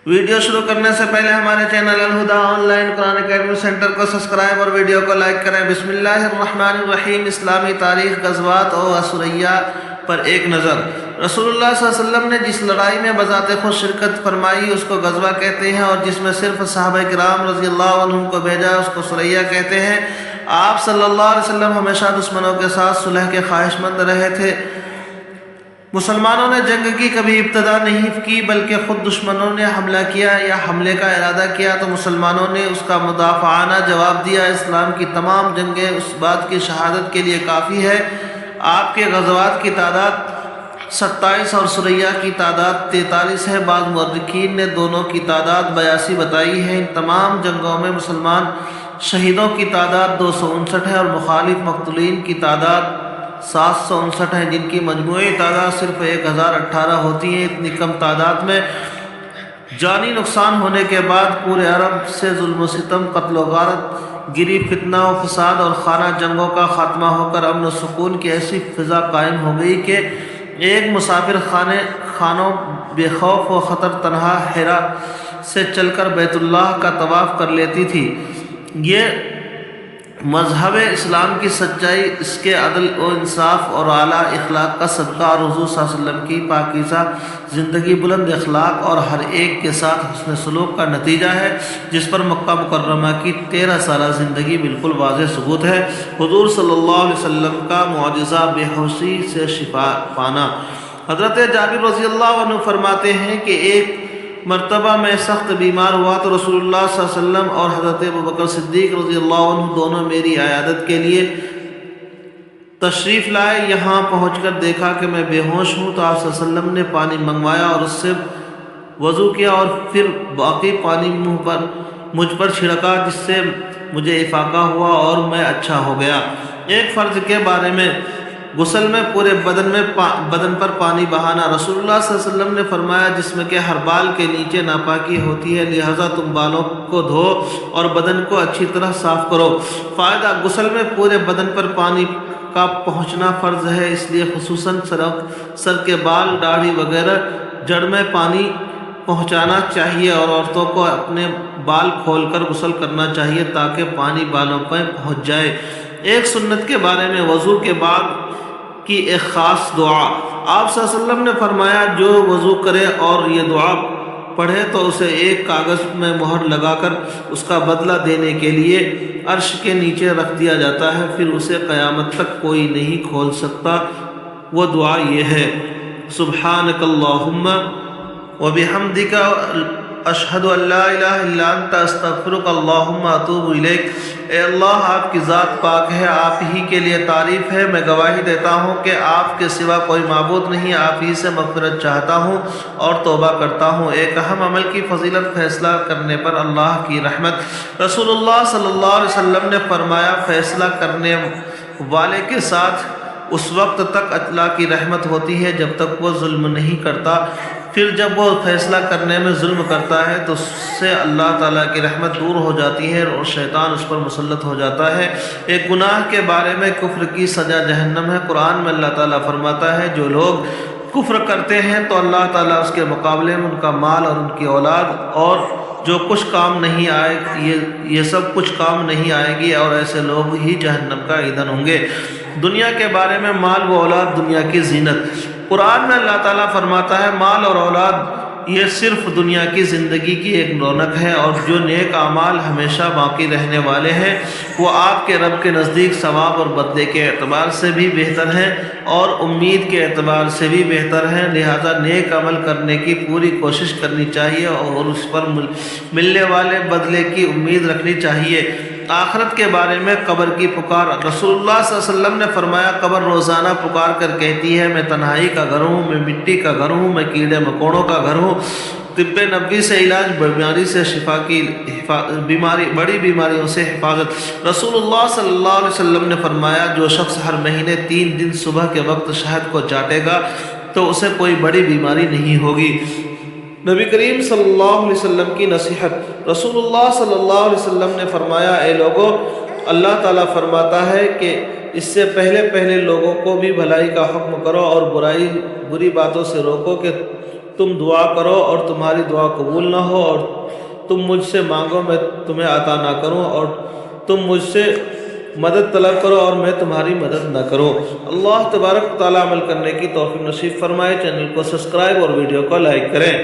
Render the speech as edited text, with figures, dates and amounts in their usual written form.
Video شروع کرنے سے پہلے ہمارے چینل الہدا آن لائن قرآن اکیڈمی سینٹر کو سبسکرائب اور ویڈیو کو لائک کریں۔ بسم اللہ الرحمن الرحیم۔ اسلامی تاریخ، غزوات اور اسریہ پر ایک نظر۔ رسول اللہ صلی اللہ علیہ وسلم نے جس لڑائی میں بذات خود شرکت فرمائی اس کو غزوہ کہتے ہیں، اور جس میں صرف صحابہ کرام رضی اللہ عنہم کو بھیجا اس کو سریہ کہتے ہیں۔ آپ صلی اللہ علیہ وسلم ہمیشہ دشمنوں کے ساتھ صلح کے خواہش مند رہے تھے۔ مسلمانوں نے جنگ کی کبھی ابتدا نہیں کی، بلکہ خود دشمنوں نے حملہ کیا یا حملے کا ارادہ کیا تو مسلمانوں نے اس کا مدافعانہ جواب دیا۔ اسلام کی تمام جنگیں اس بات کی شہادت کے لیے کافی ہے۔ آپ کے غزوات کی تعداد 27 اور سریہ کی تعداد 43 ہے۔ بعض مورخین نے دونوں کی تعداد 82 بتائی ہے۔ ان تمام جنگوں میں مسلمان شہیدوں کی تعداد 259 ہے اور مخالف مقتولین کی تعداد 759 ہیں، جن کی مجموعی تعداد صرف 1018 ہوتی ہے۔ اتنی کم تعداد میں جانی نقصان ہونے کے بعد پورے عرب سے ظلم و ستم، قتل و غارت گری، فتنہ و فساد اور خانہ جنگوں کا خاتمہ ہو کر امن و سکون کی ایسی فضا قائم ہو گئی کہ ایک مسافر خانوں بے خوف و خطر تنہا حرا سے چل کر بیت اللہ کا طواف کر لیتی تھی۔ یہ مذہب اسلام کی سچائی، اس کے عدل و انصاف اور اعلیٰ اخلاق کا صدقہ اور حضور صلی اللہ علیہ وسلم کی پاکیزہ زندگی، بلند اخلاق اور ہر ایک کے ساتھ حسن سلوک کا نتیجہ ہے، جس پر مکہ مکرمہ کی 13 سالہ زندگی بالکل واضح ثبوت ہے۔ حضور صلی اللہ علیہ وسلم کا معجزہ بے ہوشی سے شفا پانا۔ حضرت جابر رضی اللہ عنہ فرماتے ہیں کہ ایک مرتبہ میں سخت بیمار ہوا تو رسول اللہ صلی اللہ علیہ وسلم اور حضرت ابوبکر صدیق رضی اللہ عنہ دونوں میری عیادت کے لیے تشریف لائے۔ یہاں پہنچ کر دیکھا کہ میں بے ہوش ہوں تو آپ صلی اللہ علیہ وسلم نے پانی منگوایا اور اس سے وضو کیا اور پھر باقی پانی مجھ پر چھڑکا، جس سے مجھے افاقہ ہوا اور میں اچھا ہو گیا۔ ایک فرض کے بارے میں غسل میں پورے بدن پر پانی بہانا۔ رسول اللہ صلی اللہ علیہ وسلم نے فرمایا جسم کے ہر بال کے نیچے ناپاکی ہوتی ہے، لہذا تم بالوں کو دھو اور بدن کو اچھی طرح صاف کرو۔ فائدہ: غسل میں پورے بدن پر پانی کا پہنچنا فرض ہے، اس لیے خصوصاً سر کے بال، داڑھی وغیرہ جڑ میں پانی پہنچانا چاہیے، اور عورتوں کو اپنے بال کھول کر غسل کرنا چاہیے تاکہ پانی بالوں پر پہنچ جائے۔ ایک سنت کے بارے میں وضو کے بعد کی ایک خاص دعا۔ آپ صلی اللہ علیہ وسلم نے فرمایا جو وضو کرے اور یہ دعا پڑھے تو اسے ایک کاغذ میں مہر لگا کر اس کا بدلہ دینے کے لیے عرش کے نیچے رکھ دیا جاتا ہے، پھر اسے قیامت تک کوئی نہیں کھول سکتا۔ وہ دعا یہ ہے: سبحانک اللہم وبحمدک اشہد ان لا الہ الا انت استغفرک اللہم اتوب الیک۔ اے اللہ، آپ کی ذات پاک ہے، آپ ہی کے لیے تعریف ہے، میں گواہی دیتا ہوں کہ آپ کے سوا کوئی معبود نہیں، آپ ہی سے مغفرت چاہتا ہوں اور توبہ کرتا ہوں۔ ایک اہم عمل کی فضیلت فیصلہ کرنے پر اللہ کی رحمت۔ رسول اللہ صلی اللہ علیہ وسلم نے فرمایا فیصلہ کرنے والے کے ساتھ اس وقت تک اللہ کی رحمت ہوتی ہے جب تک وہ ظلم نہیں کرتا، پھر جب وہ فیصلہ کرنے میں ظلم کرتا ہے تو اس سے اللہ تعالیٰ کی رحمت دور ہو جاتی ہے اور شیطان اس پر مسلط ہو جاتا ہے۔ ایک گناہ کے بارے میں کفر کی سزا جہنم ہے۔ قرآن میں اللہ تعالیٰ فرماتا ہے جو لوگ کفر کرتے ہیں تو اللہ تعالیٰ اس کے مقابلے میں ان کا مال اور ان کی اولاد اور جو کچھ کام نہیں آئے، یہ سب کچھ کام نہیں آئے گی، اور ایسے لوگ ہی جہنم کا ایندھن ہوں گے۔ دنیا کے بارے میں مال و اولاد دنیا کی زینت۔ قرآن میں اللہ تعالیٰ فرماتا ہے مال اور اولاد یہ صرف دنیا کی زندگی کی ایک رونق ہے، اور جو نیک اعمال ہمیشہ باقی رہنے والے ہیں وہ آپ کے رب کے نزدیک ثواب اور بدلے کے اعتبار سے بھی بہتر ہیں اور امید کے اعتبار سے بھی بہتر ہیں۔ لہذا نیک عمل کرنے کی پوری کوشش کرنی چاہیے اور اس پر ملنے والے بدلے کی امید رکھنی چاہیے۔ آخرت کے بارے میں قبر کی پکار۔ رسول اللہ صلی اللہ علیہ وسلم نے فرمایا قبر روزانہ پکار کر کہتی ہے میں تنہائی کا گھر ہوں، میں مٹی کا گھر ہوں، میں کیڑے مکوڑوں کا گھر ہوں۔ طب نبوی سے علاج، بیماری سے شفا کی بڑی بیماریوں سے حفاظت۔ رسول اللہ صلی اللہ علیہ وسلم نے فرمایا جو شخص ہر مہینے 3 دن صبح کے وقت شہد کو چاٹے گا تو اسے کوئی بڑی بیماری نہیں ہوگی۔ نبی کریم صلی اللہ علیہ وسلم کی نصیحت۔ رسول اللہ صلی اللہ علیہ وسلم نے فرمایا اے لوگو، اللہ تعالیٰ فرماتا ہے کہ اس سے پہلے لوگوں کو بھی بھلائی کا حکم کرو اور بری باتوں سے روکو کہ تم دعا کرو اور تمہاری دعا قبول نہ ہو، اور تم مجھ سے مانگو میں تمہیں عطا نہ کروں، اور تم مجھ سے مدد طلب کرو اور میں تمہاری مدد نہ کروں۔ اللہ تبارک و تعالیٰ عمل کرنے کی توفیق نصیب فرمائے۔ چینل کو سبسکرائب اور ویڈیو کو لائک کریں۔